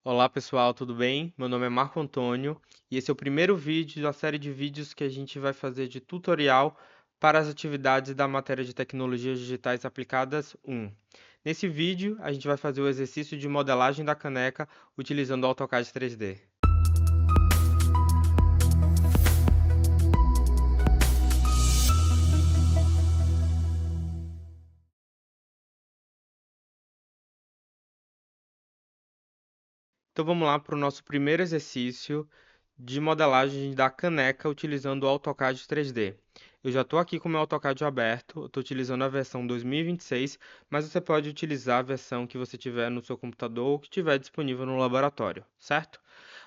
Olá pessoal, tudo bem? Meu nome é Marco Antônio e esse é o primeiro vídeo da série de vídeos que a gente vai fazer de tutorial para as atividades da matéria de Tecnologias Digitais Aplicadas 1. Nesse vídeo, a gente vai fazer o exercício de modelagem da caneca utilizando o AutoCAD 3D. Então vamos lá para o nosso primeiro exercício de modelagem da caneca utilizando o AutoCAD 3D. Eu já estou aqui com o meu AutoCAD aberto, estou utilizando a versão 2026, mas você pode utilizar a versão que você tiver no seu computador ou que estiver disponível no laboratório, certo?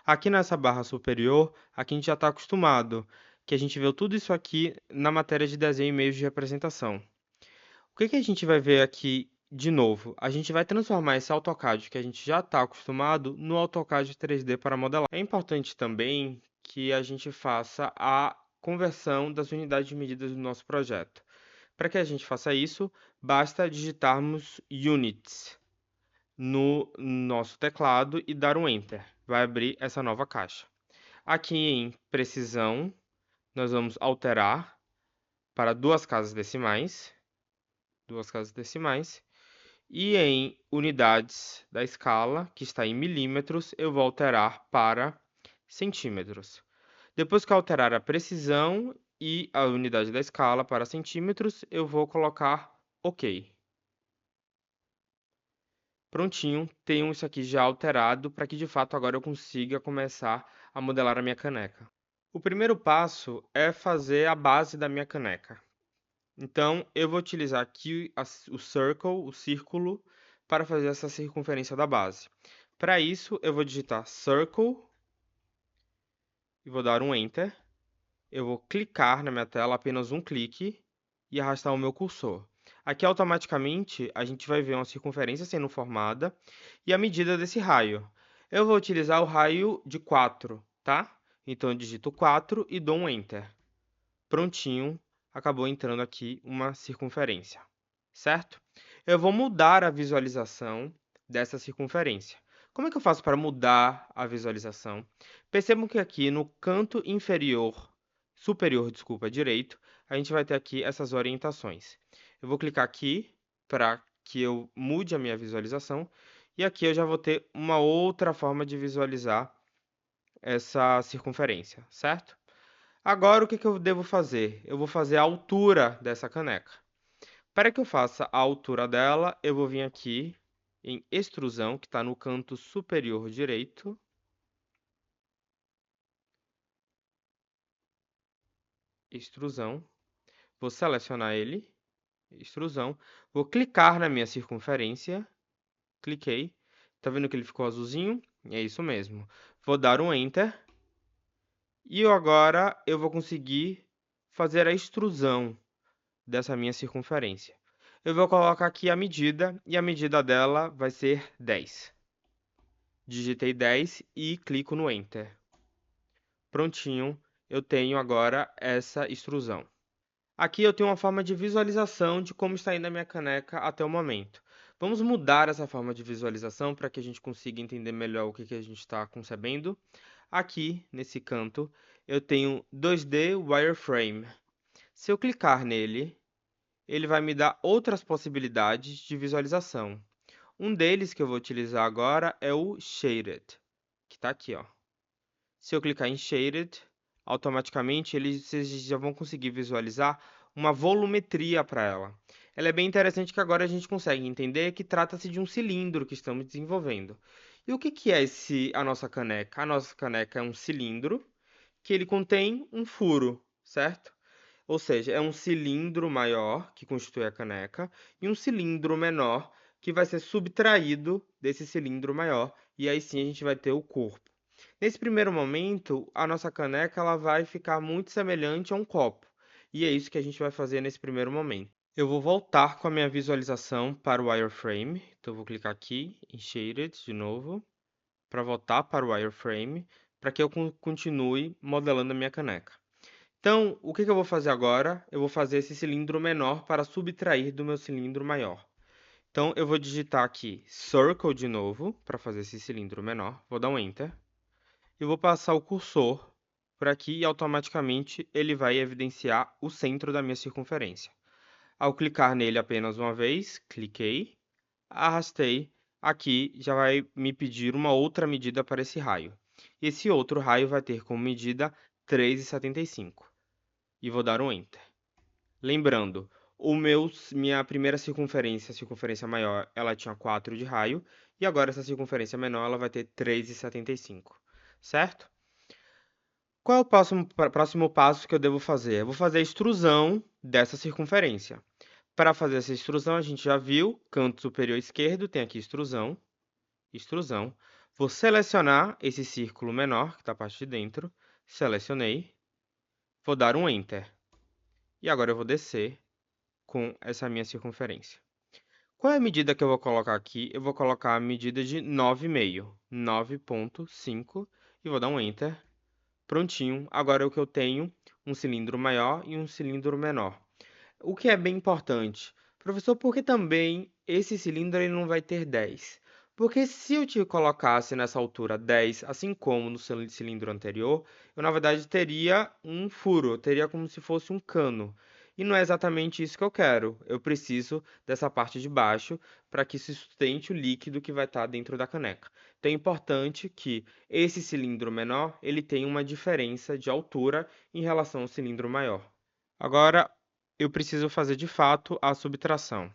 Aqui nessa barra superior, aqui a gente já está acostumado, que a gente viu tudo isso aqui na matéria de desenho e meios de representação. O que que a gente vai ver aqui de novo? A gente vai transformar esse AutoCAD que a gente já está acostumado no AutoCAD 3D para modelar. É importante também que a gente faça a conversão das unidades de medidas do nosso projeto. Para que a gente faça isso, basta digitarmos units no nosso teclado e dar um Enter. Vai abrir essa nova caixa. Aqui em precisão, nós vamos alterar para duas casas decimais. E em unidades da escala, que está em milímetros, eu vou alterar para centímetros. Depois que eu alterar a precisão e a unidade da escala para centímetros, eu vou colocar OK. Prontinho, tenho isso aqui já alterado para que de fato agora eu consiga começar a modelar a minha caneca. O primeiro passo é fazer a base da minha caneca. Então, eu vou utilizar aqui o circle, o círculo, para fazer essa circunferência da base. Para isso, eu vou digitar circle e vou dar um Enter. Eu vou clicar na minha tela, apenas um clique, e arrastar o meu cursor. Aqui, automaticamente, a gente vai ver uma circunferência sendo formada e a medida desse raio. Eu vou utilizar o raio de 4, tá? Então, eu digito 4 e dou um Enter. Prontinho, acabou entrando aqui uma circunferência, certo? Eu vou mudar a visualização dessa circunferência. Como é que eu faço para mudar a visualização? Percebam que aqui no canto superior, desculpa, direito, a gente vai ter aqui essas orientações. Eu vou clicar aqui para que eu mude a minha visualização e aqui eu já vou ter uma outra forma de visualizar essa circunferência, certo? Agora, o que eu devo fazer? Eu vou fazer a altura dessa caneca. Para que eu faça a altura dela, eu vou vir aqui em extrusão, que está no canto superior direito. Extrusão. Vou selecionar ele. Extrusão. Vou clicar na minha circunferência. Cliquei. Tá vendo que ele ficou azulzinho? É isso mesmo. Vou dar um Enter. E agora eu vou conseguir fazer a extrusão dessa minha circunferência. Eu vou colocar aqui a medida, e a medida dela vai ser 10. Digitei 10 e clico no Enter. Prontinho, eu tenho agora essa extrusão. Aqui eu tenho uma forma de visualização de como está indo a minha caneca até o momento. Vamos mudar essa forma de visualização para que a gente consiga entender melhor o que a gente está concebendo. Aqui, nesse canto, eu tenho 2D Wireframe. Se eu clicar nele, ele vai me dar outras possibilidades de visualização. Um deles que eu vou utilizar agora é o Shaded, que está aqui, ó. Se eu clicar em Shaded, automaticamente vocês já vão conseguir visualizar uma volumetria para ela. Ela é bem interessante que agora a gente consegue entender que trata-se de um cilindro que estamos desenvolvendo. E o que é a nossa caneca? A nossa caneca é um cilindro que ele contém um furo, certo? Ou seja, é um cilindro maior, que constitui a caneca, e um cilindro menor, que vai ser subtraído desse cilindro maior, e aí sim a gente vai ter o corpo. Nesse primeiro momento, a nossa caneca ela vai ficar muito semelhante a um copo, e é isso que a gente vai fazer nesse primeiro momento. Eu vou voltar com a minha visualização para o wireframe, então eu vou clicar aqui em Shaded de novo, para voltar para o wireframe, para que eu continue modelando a minha caneca. Então, o que eu vou fazer agora? Eu vou fazer esse cilindro menor para subtrair do meu cilindro maior. Então, eu vou digitar aqui Circle de novo, para fazer esse cilindro menor. Vou dar um Enter. E vou passar o cursor por aqui e automaticamente ele vai evidenciar o centro da minha circunferência. Ao clicar nele apenas uma vez, cliquei, arrastei, aqui já vai me pedir uma outra medida para esse raio. Esse outro raio vai ter como medida 3,75. E vou dar um Enter. Lembrando, minha primeira circunferência, a circunferência maior, ela tinha 4 de raio, e agora essa circunferência menor ela vai ter 3,75, certo? Qual é o próximo passo que eu devo fazer? Eu vou fazer a extrusão dessa circunferência. Para fazer essa extrusão, a gente já viu, canto superior esquerdo, tem aqui extrusão, extrusão. Vou selecionar esse círculo menor, que está a parte de dentro, selecionei, vou dar um Enter. E agora eu vou descer com essa minha circunferência. Qual é a medida que eu vou colocar aqui? Eu vou colocar a medida de 9,5, 9,5, e vou dar um Enter. Prontinho. Agora o que eu tenho, um cilindro maior e um cilindro menor. O que é bem importante. Professor, por que também esse cilindro ele não vai ter 10? Porque se eu te colocasse nessa altura 10, assim como no cilindro anterior, eu na verdade teria um furo, eu teria como se fosse um cano. E não é exatamente isso que eu quero. Eu preciso dessa parte de baixo para que se sustente o líquido que vai estar dentro da caneca. Então é importante que esse cilindro menor ele tenha uma diferença de altura em relação ao cilindro maior. Agora, eu preciso fazer de fato a subtração.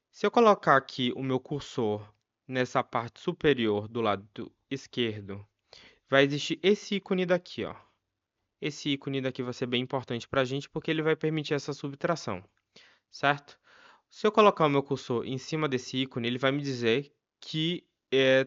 Se eu colocar aqui o meu cursor nessa parte superior do lado esquerdo, vai existir esse ícone daqui, ó. Esse ícone daqui vai ser bem importante para a gente porque ele vai permitir essa subtração, certo? Se eu colocar o meu cursor em cima desse ícone, ele vai me dizer que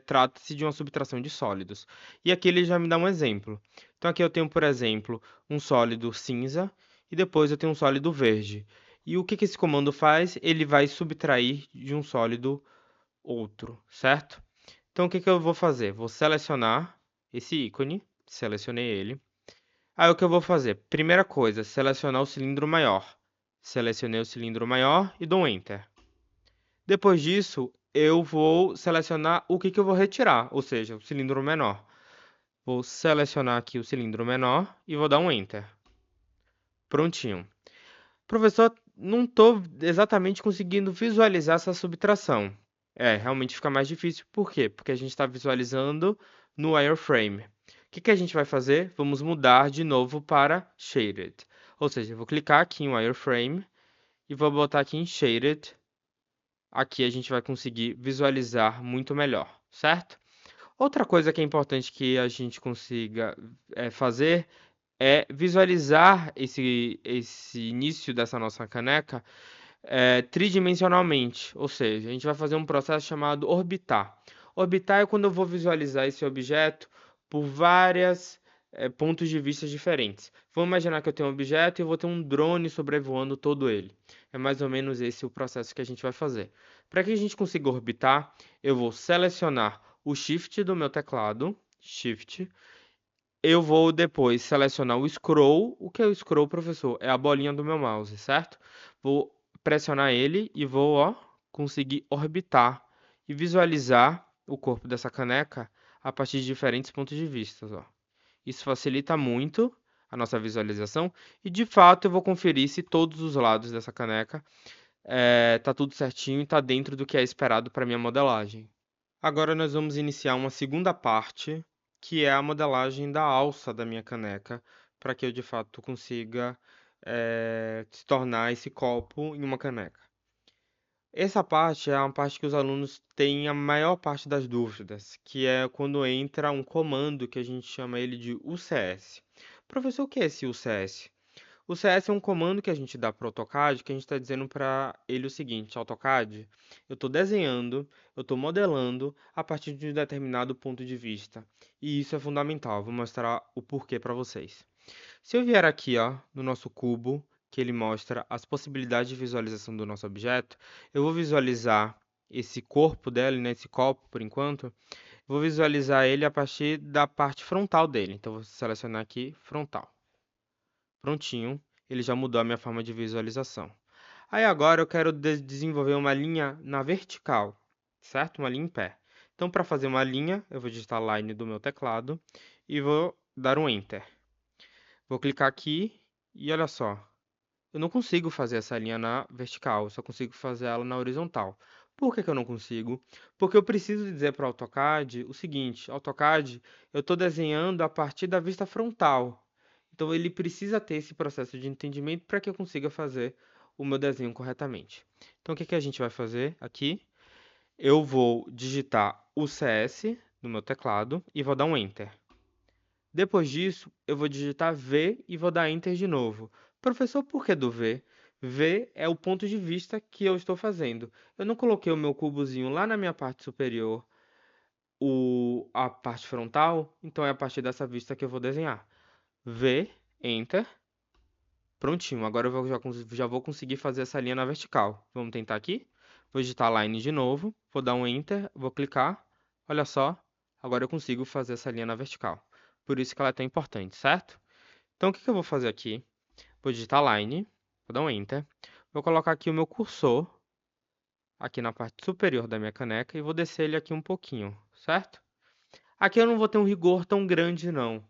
trata-se de uma subtração de sólidos. E aqui ele já me dá um exemplo. Então aqui eu tenho, por exemplo, um sólido cinza e depois eu tenho um sólido verde. E o que esse comando faz? Ele vai subtrair de um sólido outro, certo? Então o que eu vou fazer? Vou selecionar esse ícone, selecionei ele. Aí o que eu vou fazer? Primeira coisa, selecionar o cilindro maior. Selecionei o cilindro maior e dou um Enter. Depois disso, eu vou selecionar o que eu vou retirar, ou seja, o cilindro menor. Vou selecionar aqui o cilindro menor e vou dar um Enter. Prontinho. Professor, não estou exatamente conseguindo visualizar essa subtração. Realmente fica mais difícil. Por quê? Porque a gente está visualizando no wireframe. O que a gente vai fazer? Vamos mudar de novo para Shaded. Ou seja, eu vou clicar aqui em wireframe e vou botar aqui em Shaded. Aqui a gente vai conseguir visualizar muito melhor, certo? Outra coisa que é importante que a gente consiga fazer é visualizar esse início dessa nossa caneca tridimensionalmente, ou seja, a gente vai fazer um processo chamado orbitar. Orbitar é quando eu vou visualizar esse objeto por vários pontos de vista diferentes. Vamos imaginar que eu tenho um objeto e eu vou ter um drone sobrevoando todo ele. É mais ou menos esse o processo que a gente vai fazer. Para que a gente consiga orbitar, eu vou selecionar o Shift do meu teclado, Shift. Eu vou depois selecionar o Scroll. O que é o Scroll, professor? É a bolinha do meu mouse, certo? Vou pressionar ele e vou, ó, conseguir orbitar e visualizar o corpo dessa caneca a partir de diferentes pontos de vista, ó. Isso facilita muito a nossa visualização e, de fato, eu vou conferir se todos os lados dessa caneca tá tudo certinho e está dentro do que é esperado para minha modelagem. Agora nós vamos iniciar uma segunda parte, que é a modelagem da alça da minha caneca, para que eu de fato consiga se tornar esse copo em uma caneca. Essa parte é uma parte que os alunos têm a maior parte das dúvidas, que é quando entra um comando que a gente chama ele de UCS. Professor, o que é esse UCS? O CS é um comando que a gente dá para o AutoCAD, que a gente está dizendo para ele o seguinte: AutoCAD, eu estou desenhando, eu estou modelando a partir de um determinado ponto de vista. E isso é fundamental, vou mostrar o porquê para vocês. Se eu vier aqui, ó, no nosso cubo, que ele mostra as possibilidades de visualização do nosso objeto, eu vou visualizar esse corpo dele, né, esse copo, por enquanto, vou visualizar ele a partir da parte frontal dele. Então, vou selecionar aqui, frontal. Prontinho, ele já mudou a minha forma de visualização. Aí agora eu quero desenvolver uma linha na vertical, certo? Uma linha em pé. Então, para fazer uma linha, eu vou digitar line do meu teclado e vou dar um Enter. Vou clicar aqui e olha só, eu não consigo fazer essa linha na vertical, eu só consigo fazer ela na horizontal. Por que que eu não consigo? Porque eu preciso dizer para o AutoCAD o seguinte: AutoCAD, eu estou desenhando a partir da vista frontal. Então ele precisa ter esse processo de entendimento para que eu consiga fazer o meu desenho corretamente. Então o que que a gente vai fazer aqui? Eu vou digitar o CS no meu teclado e vou dar um Enter. Depois disso, eu vou digitar V e vou dar Enter de novo. Professor, por que do V? V é o ponto de vista que eu estou fazendo. Eu não coloquei o meu cubozinho lá na minha parte superior, a parte frontal, então é a partir dessa vista que eu vou desenhar. V, Enter, prontinho. Agora já vou conseguir fazer essa linha na vertical. Vamos tentar aqui? Vou digitar Line de novo, vou dar um Enter, vou clicar. Olha só, agora eu consigo fazer essa linha na vertical. Por isso que ela é tão importante, certo? Então, o que que eu vou fazer aqui? Vou digitar Line, vou dar um Enter. Vou colocar aqui o meu cursor, aqui na parte superior da minha caneca, e vou descer ele aqui um pouquinho, certo? Aqui eu não vou ter um rigor tão grande, não.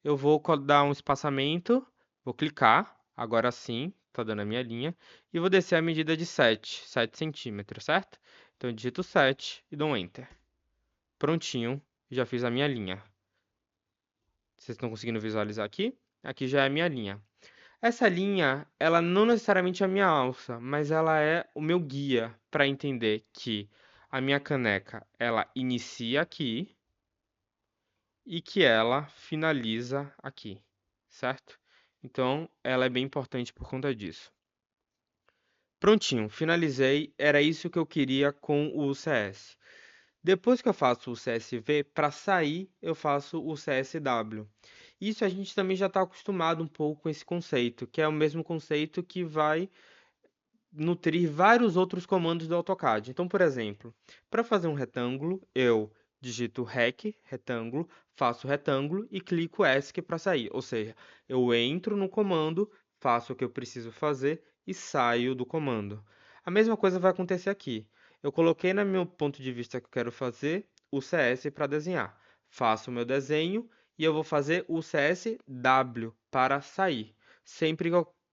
Eu vou dar um espaçamento, vou clicar, agora sim, está dando a minha linha, e vou descer a medida de 7 centímetros, certo? Então, eu digito 7 e dou um Enter. Prontinho, já fiz a minha linha. Vocês estão conseguindo visualizar aqui? Aqui já é a minha linha. Essa linha, ela não necessariamente é a minha alça, mas ela é o meu guia para entender que a minha caneca, ela inicia aqui e que ela finaliza aqui, certo? Então, ela é bem importante por conta disso. Prontinho, finalizei. Era isso que eu queria com o CS. Depois que eu faço o CSV, para sair, eu faço o CSW. Isso a gente também já está acostumado um pouco com esse conceito, que é o mesmo conceito que vai nutrir vários outros comandos do AutoCAD. Então, por exemplo, para fazer um retângulo, eu digito REC, retângulo, faço retângulo e clico ESC para sair. Ou seja, eu entro no comando, faço o que eu preciso fazer e saio do comando. A mesma coisa vai acontecer aqui. Eu coloquei no meu ponto de vista que eu quero fazer o CS para desenhar. Faço o meu desenho e eu vou fazer o CSW para sair. Sempre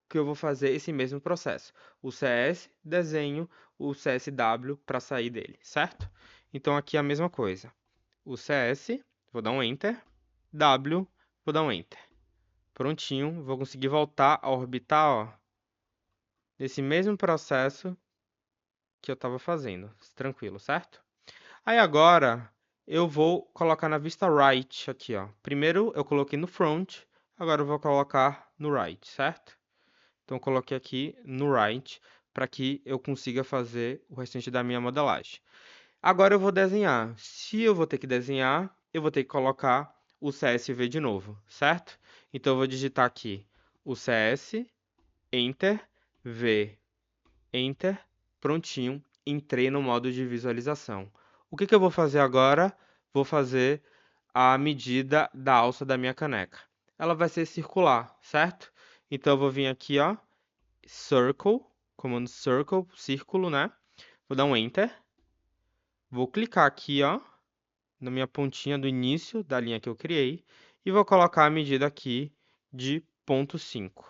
que eu vou fazer esse mesmo processo. O CS, desenho, o CSW para sair dele, certo? Então aqui é a mesma coisa. O CS, vou dar um Enter. W, vou dar um Enter. Prontinho, vou conseguir voltar a orbitar, ó, nesse mesmo processo que eu estava fazendo. Tranquilo, certo? Aí agora eu vou colocar na vista right aqui, ó. Primeiro eu coloquei no front, agora eu vou colocar no right, certo? Então, eu coloquei aqui no right para que eu consiga fazer o restante da minha modelagem. Agora eu vou desenhar. Se eu vou ter que desenhar, eu vou ter que colocar o CSV de novo, certo? Então, eu vou digitar aqui o CS, Enter, V, Enter, prontinho. Entrei no modo de visualização. O que que eu vou fazer agora? Vou fazer a medida da alça da minha caneca. Ela vai ser circular, certo? Então, eu vou vir aqui, ó, Circle, comando Circle, círculo, né? Vou dar um Enter. Vou clicar aqui, ó, na minha pontinha do início da linha que eu criei e vou colocar a medida aqui de 0,5.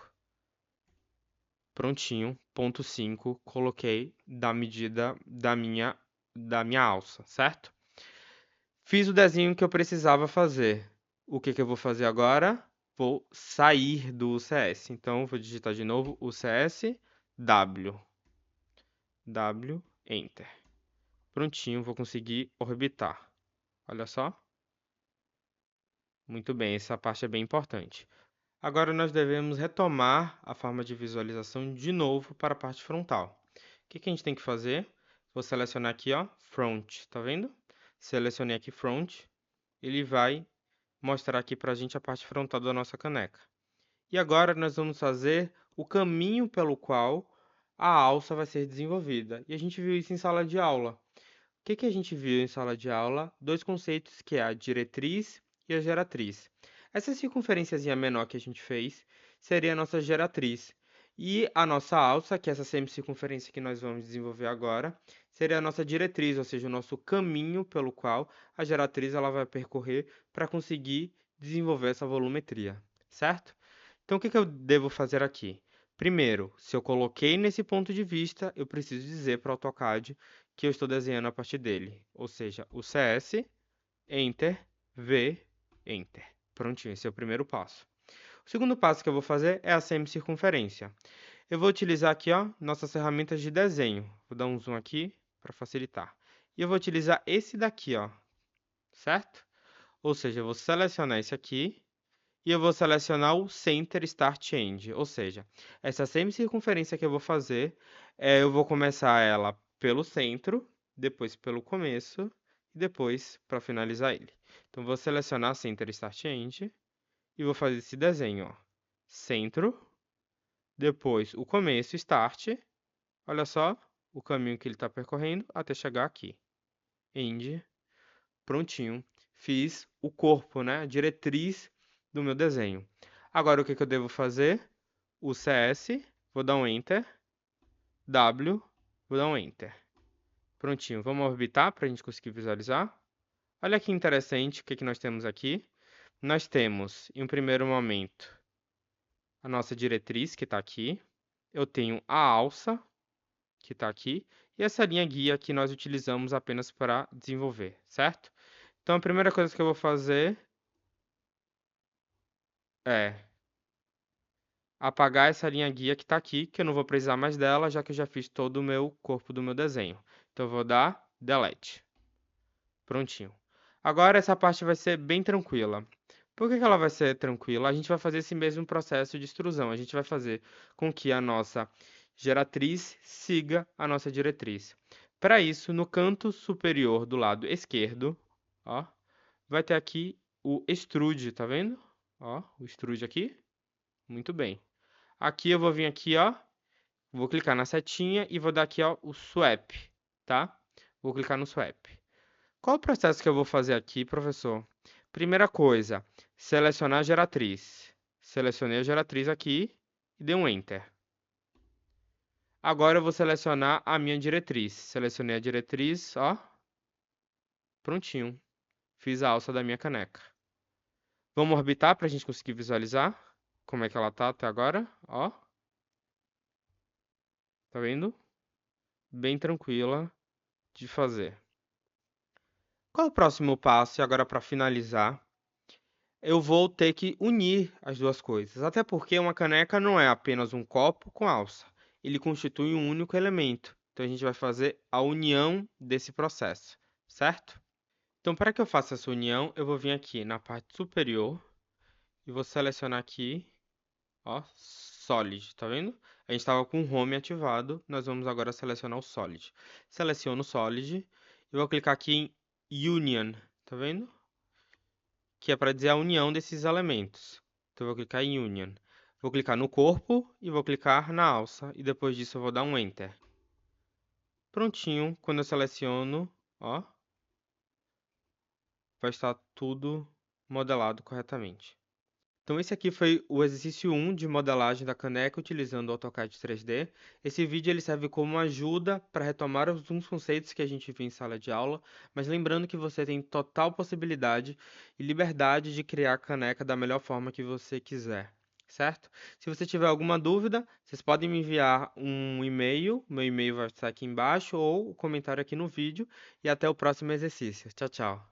Prontinho, 0,5, coloquei da medida da minha alça, certo? Fiz o desenho que eu precisava fazer. O que que eu vou fazer agora? Vou sair do CS. Então, vou digitar de novo o CS, W. W, Enter. Prontinho, vou conseguir orbitar. Olha só. Muito bem, essa parte é bem importante. Agora nós devemos retomar a forma de visualização de novo para a parte frontal. O que que a gente tem que fazer? Vou selecionar aqui, ó, Front, tá vendo? Selecionei aqui Front, ele vai mostrar aqui para a gente a parte frontal da nossa caneca. E agora nós vamos fazer o caminho pelo qual a alça vai ser desenvolvida. E a gente viu isso em sala de aula. O que que a gente viu em sala de aula? Dois conceitos que é a diretriz e a geratriz. Essa circunferênciazinha menor que a gente fez seria a nossa geratriz. E a nossa alça, que é essa semicircunferência que nós vamos desenvolver agora, seria a nossa diretriz, ou seja, o nosso caminho pelo qual a geratriz ela vai percorrer para conseguir desenvolver essa volumetria, certo? Então, o que eu devo fazer aqui? Primeiro, se eu coloquei nesse ponto de vista, eu preciso dizer para o AutoCAD que eu estou desenhando a partir dele, ou seja, o CS, Enter, V, Enter. Prontinho, esse é o primeiro passo. O segundo passo que eu vou fazer é a semicircunferência. Eu vou utilizar aqui, ó, nossas ferramentas de desenho. Vou dar um zoom aqui para facilitar. E eu vou utilizar esse daqui, ó, certo? Ou seja, eu vou selecionar esse aqui e eu vou selecionar o Center Start End, ou seja, essa semicircunferência que eu vou fazer, eu vou começar ela pelo centro, depois pelo começo e depois para finalizar ele. Então, vou selecionar Center Start End e vou fazer esse desenho, ó. Centro, depois o começo, Start, olha só o caminho que ele está percorrendo até chegar aqui. End, prontinho. Fiz o corpo, né? A diretriz do meu desenho. Agora, o que eu devo fazer? O CS, vou dar um Enter. W, vou dar um Enter. Prontinho. Vamos orbitar para a gente conseguir visualizar. Olha que interessante o que nós temos aqui. Nós temos, em um primeiro momento, a nossa diretriz, que está aqui. Eu tenho a alça, que está aqui. E essa linha guia que nós utilizamos apenas para desenvolver, certo? Então, a primeira coisa que eu vou fazer é apagar essa linha guia que está aqui, que eu não vou precisar mais dela, já que eu já fiz todo o meu corpo do meu desenho. Então, eu vou dar Delete. Prontinho. Agora, essa parte vai ser bem tranquila. Por que ela vai ser tranquila? A gente vai fazer esse mesmo processo de extrusão. A gente vai fazer com que a nossa geratriz siga a nossa diretriz. Para isso, no canto superior do lado esquerdo, ó, vai ter aqui o Extrude, tá vendo? Ó, o Extrude aqui. Muito bem. Aqui eu vou vir aqui, ó, vou clicar na setinha e vou dar aqui, ó, o Swap, tá? Vou clicar no Swap. Qual o processo que eu vou fazer aqui, professor? Primeira coisa, selecionar a geratriz. Selecionei a geratriz aqui e dei um Enter. Agora eu vou selecionar a minha diretriz. Selecionei a diretriz, ó. Prontinho. Fiz a alça da minha caneca. Vamos orbitar para a gente conseguir visualizar como é que ela tá até agora, ó. Tá vendo? Bem tranquila de fazer. Qual é o próximo passo? E agora, para finalizar, eu vou ter que unir as duas coisas. Até porque uma caneca não é apenas um copo com alça. Ele constitui um único elemento. Então, a gente vai fazer a união desse processo, certo? Então, para que eu faça essa união, eu vou vir aqui na parte superior e vou selecionar aqui, ó, Solid, tá vendo? A gente estava com o Home ativado, nós vamos agora selecionar o Solid. Seleciono o Solid e vou clicar aqui em Union, tá vendo? Que é para dizer a união desses elementos. Então, eu vou clicar em Union. Vou clicar no corpo e vou clicar na alça. E depois disso, eu vou dar um Enter. Prontinho. Quando eu seleciono, ó, vai estar tudo modelado corretamente. Então, esse aqui foi o exercício 1 de modelagem da caneca utilizando o AutoCAD 3D. Esse vídeo ele serve como ajuda para retomar alguns conceitos que a gente viu em sala de aula, mas lembrando que você tem total possibilidade e liberdade de criar a caneca da melhor forma que você quiser, certo? Se você tiver alguma dúvida, vocês podem me enviar um e-mail, meu e-mail vai estar aqui embaixo, ou o comentário aqui no vídeo, e até o próximo exercício. Tchau, tchau!